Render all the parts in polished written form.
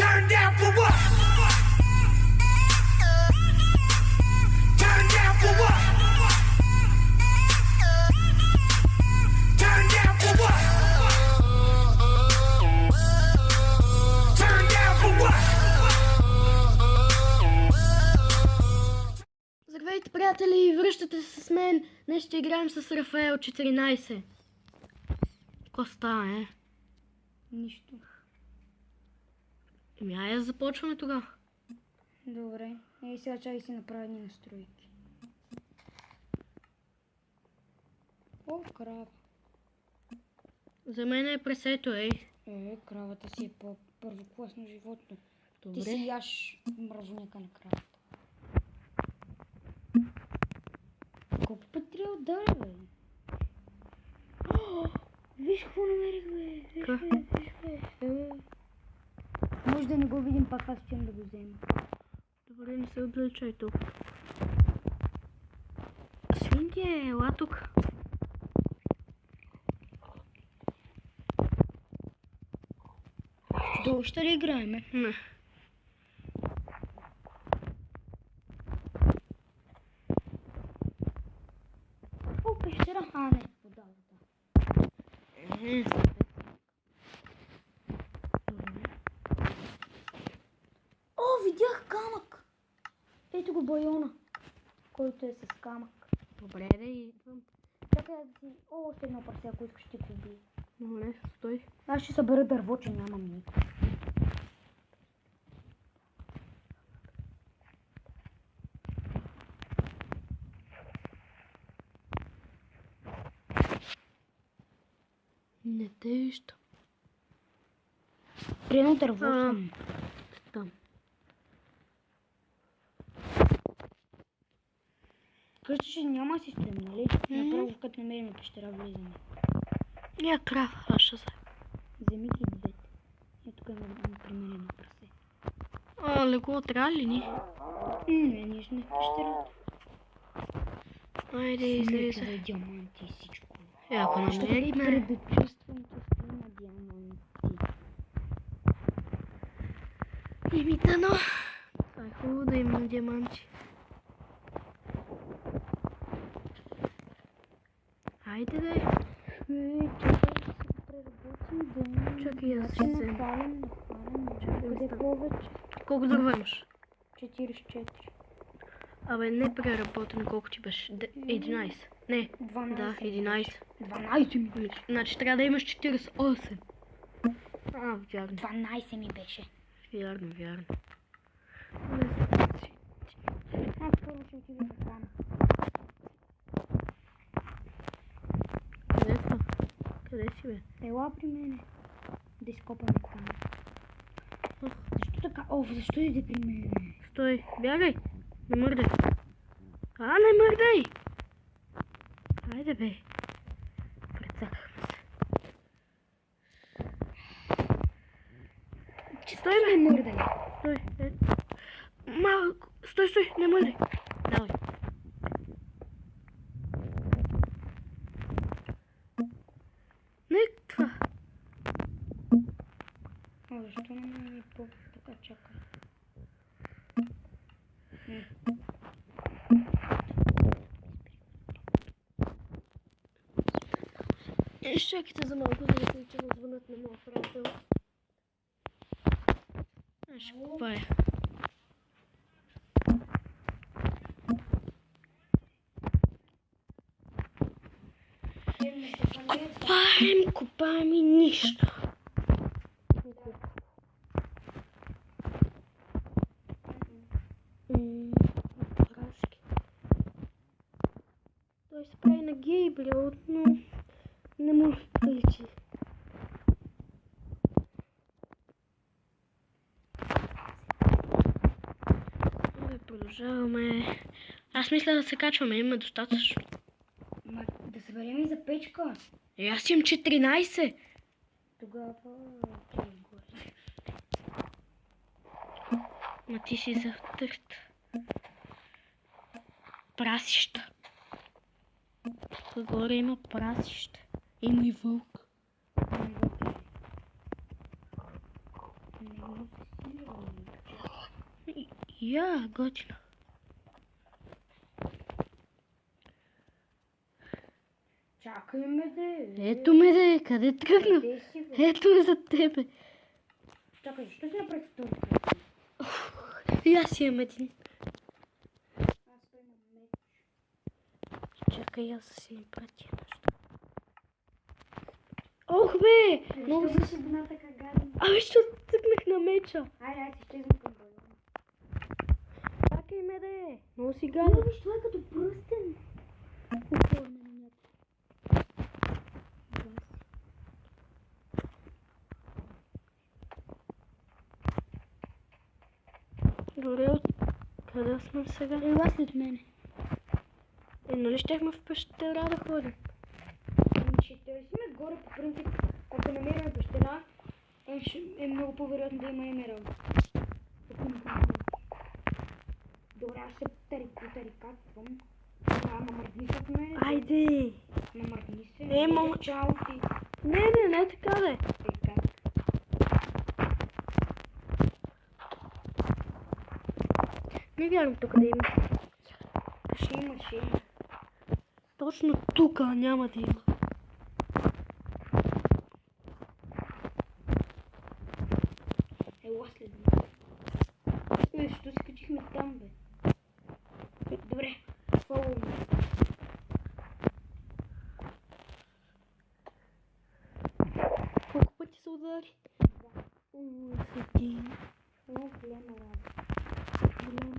Turn down for what? Turn down for what? Turn down for what? Turn down for what? Здравейте, приятели! Връщате се с мен. Днес ще играем с Рафаел 14. Какво става, е? Нищо. Ами, започваме тогава. Добре. Ей, сега чай си направя едни настройки. О, крава. За мен е пресето, ей. Кравата си е по-първокласно животно. Добре. Ти си яш мразуника на кравата. Колко път трябва да ударя, бе? Виж какво намерих, бе. Виж. Може да не го видим, пак аз ще да го взема. Добре, не се отдалечай толкова. Свинки, ела тук. Долу ще ли играеме? Не. О, пещера. А, не, подалата. О, видях камък. Ето го байона, който е с камък. Добре, да идвам. Чакай да си... О, още едно парсе, ако искаш ще го убия. Добре, стой. Аз ще събера дърво, че нямам нико. Не те виждам. При едно дърво съм. Там. Къщи ще няма систем, нали? Направо като намерим пещера влизаме. Я крав, аз ще взема. Вземи ги двете. Ето тук има например едно прасе. Леко трябва ли ни? Не, ние сме в пещерата. Айде, излезе. Сметове, диаманти и всичко. Ако намериме. Предчувствам, че ще има диаманти. Ими дано. Това е хубаво да има диаманти. Айде да е. Чакай да се преработим да... Чакай, аз ще взема. Напалям. Къде повече? Колко дърва имаш? 44. Абе, не преработено, колко ти беше? 11. Не, 12. да, 11. 12 ми беше. Значи трябва да имаш 48. Вярно. 12 ми беше. Вярно. Аз първо ще отида за храна. Къде са? Къде си, бе? Ела при мене. Да изкопаме храна. Защо така? Защо иде при мене? Стой, бягай! Не мърдай! Не мърдай! Айде, бе! Прецакахме се. Стой, бе, мърдай! Стой, малко! Стой, не мърдай! Давай! Не, това! Защо не ми така чакай? Изчакайте за малко, за да се че да звънат на моя приятел. Аз ще купая. Купаем и нищо. Прашки. Той се прави на Гейбриел, но не му приличи. Добре, продължаваме. Аз мисля да се качваме, има достатъчно. Да съберем и за печка. Аз имам 14. Тогава... Ма ти си за търт. Прасища. Тук горе има прасища. Има и вълк. Много силно. Я, готино. Чакай ме де. Ето ме де, къде тръгна? Къде си, бе? Ето ме за тебе. Чакай, защо си направи този кръг? И аз имам един. Аз имам меч. Чакай, аз да си направя тия неща. Ох бе! Много Защо се... си била така гадна? Абе, що цъкнах на меча? Айде, аз изчезвам към балона. Чакай ме де. Много си гаден. Виж, това е като пръстен. Добре, къде сме сега? Ела след мене. Нали щехме в пещера да ходим? Ще търсиме горе по принцип. Ако намерим пещера, е много по-вероятно да има емералд. Добре, аз ще тарикатвам. Намърдни се от мен. Айде! Намърдни се. Не, мама. Чао ти. Не така де. Така. Не вярвам тук да има. Ще има. Точно тук няма да има. Ела след мен. Защо се качихме там, бе? Добре, фолоу ме. Колко пъти се удари? Един. Много голяма работа. Голяма.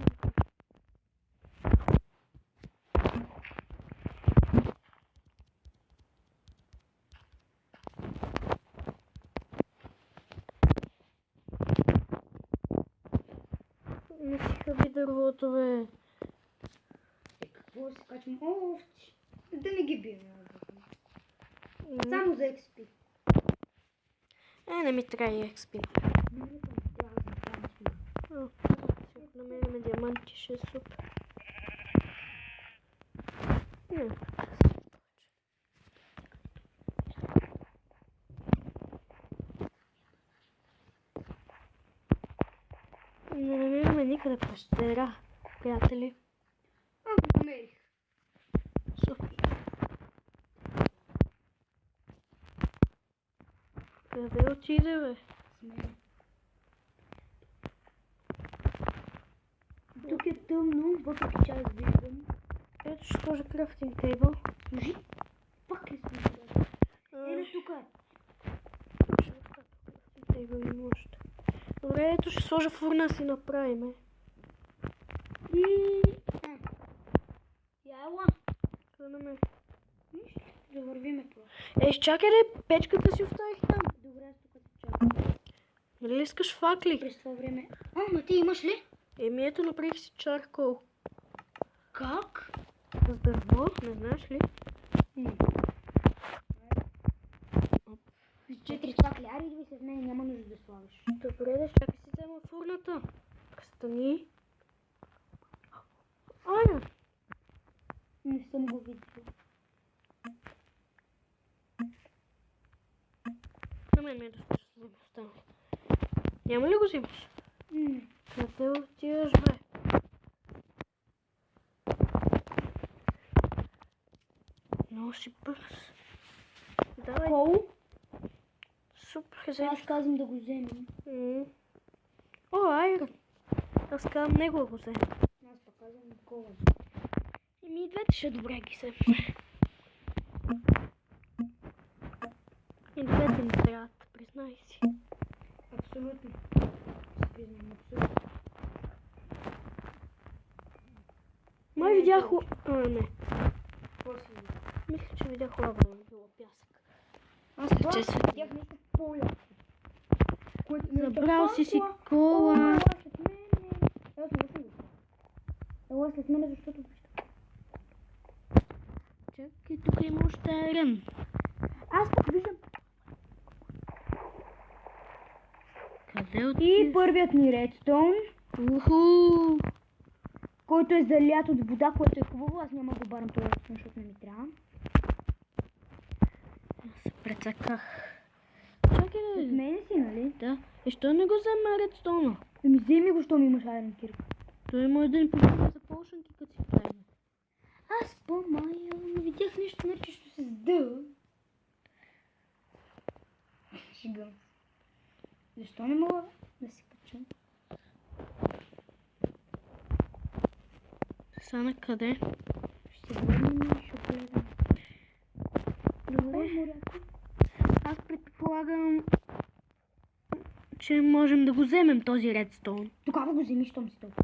Не си хаби дървото, бе. Какво се качвам? О, овци. Да не ги бием. Само за XP. Не ми трябва и експи. Много там сме. Ще намерим диаманти, ще е супер. Не. Не намираме никъде пещера, приятели. Намерих. Супер. Къде отиде, бе? С мен. Тук е тъмно, въпреки че аз виждам. Ето ще сложа крафтинг тейбъл. Служи. Пак ли сме сега? Ето тук е. Крафтинг тейбъл има още. Добре, ето ще сложа фурна си направиме. Я ела. Къде намерих? Нищо. Да вървиме това. Изчакай да печката си оставих там. Добре, аз тук се чакам. Нали искаш факли? През това време. Ма ти имаш ли? Ето направих си чаркол. Как? С дърво, не знаеш ли? С 4 чакли. Ари, идвай с мен, няма нужда да слагаш. Добре, да чакай си взема фурната. Престани. Ая! Не съм го видел. На мен ми е достатъчно да взема останали. Няма ли го взимаш? Къде отиваш, бе? Много си бърз. Давай. Кол? Супер, вземи. Аз казвам да го вземем. О, айрон. Аз казвам него да го взема. Аз пък казвам кола. И двете ще добре ги се. И двете ми трябват, признай си. Абсолютно. Ще признам, абсолютно. Май видях... не. Какво си видя? Мисля, че видях лава, но било пясък. Аз Че това се- видях нещо по-яко. Забрал си кола. Ела след мене, защото... Чакай, тук има още айрон. Аз пък виждам. Къде И отиваш? първият ни редстоун, Уху! който е залят от вода, което е хубаво. Аз няма да барам това редстоун, защото не ми трябва. Аз се прецаках. Чакай, някъде. С мен си, нали? Да. И що не го взема редстоуна? Ами вземи го, що ми имаш айрон кирка. Той има един проблем за полшанки, като си правим. Аз по-мая, не видях нещо наричащо се с Д. Шегам. Защо не мога да си кача? Сана къде? Ще се върнем и ще гледам. Добре. Моряко. Аз предполагам, че можем да го вземем този редстоун. Тогава го вземи, щом си толкова.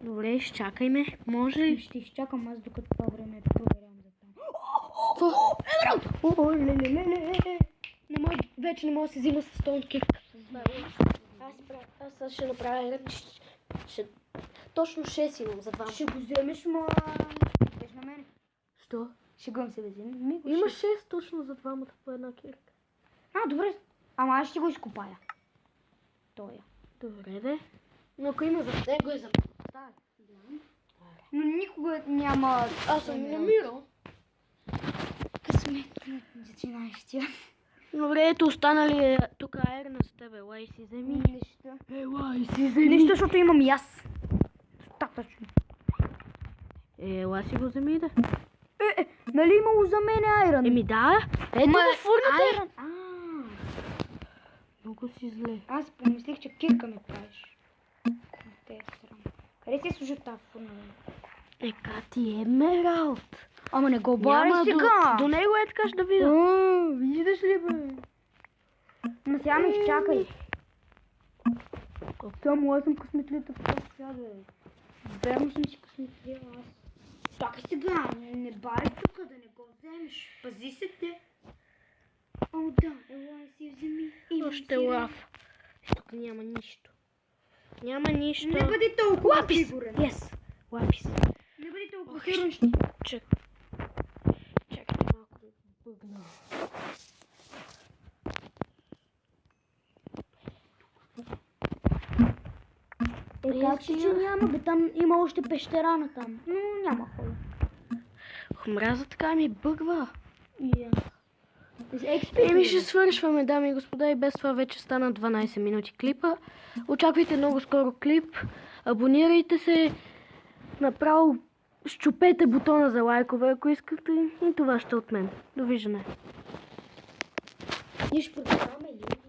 Добре, изчакайме. Може ли? Ще изчакам аз, докато това време проверявам за там. О, леле. Вече не мога да се взима с стоун кик. Аз ще направя ред. Точно 6 имам за двама. Ще го вземеш, ма... Ще на мене. Що? Шегувам се, вземи. Има 6 точно за двамата по една кирка. Добре. Ама аз ще го изкопая. Тоя. Добре, де. Но ако има за него е за мен. Но никога няма... Аз съм намирал. Късмет на начинаещия. Добре, ето останали е тук айрна с тебе. Лай си вземи. Нищо. Лай си вземи. Нищо, защото имам и аз. Достатъчно. Ела си го вземи да. Нали имало за мен айрон? Еми да. Ето във фурната. Айрон. Много си зле. Аз помислих, че кирка ми правиш. Те е срам. Къде си служи тази фурна? Ека ти е Емералд. Ама не го барай сега. До него е така ще да видя. Виждаш ли, бе? Ма сега ме изчакай. Само аз съм късметлията в този свят, бе. Верно съм си късметлия аз. Чакай сега, не барай тук да не го вземеш. Пази се те. О, да, ела си вземи. Още лав. Тук няма нищо. Няма нищо. Не бъди толкова Лапис. сигурен. Yes. Лапис. Не бъди толкова Ох, сигурен. Чакайте малко да бъгна. Как ще, че няма, бе, там има още пещера на там. Но няма хора. Мраза така ми бъгва. И Еми ще свършваме, дами и господа, и без това вече стана 12 минути клипа. Очаквайте много скоро клип. Абонирайте се. Направо щупете бутона за лайкове, ако искате. И това ще е от мен. Довиждане. Ние ще продължаваме ли?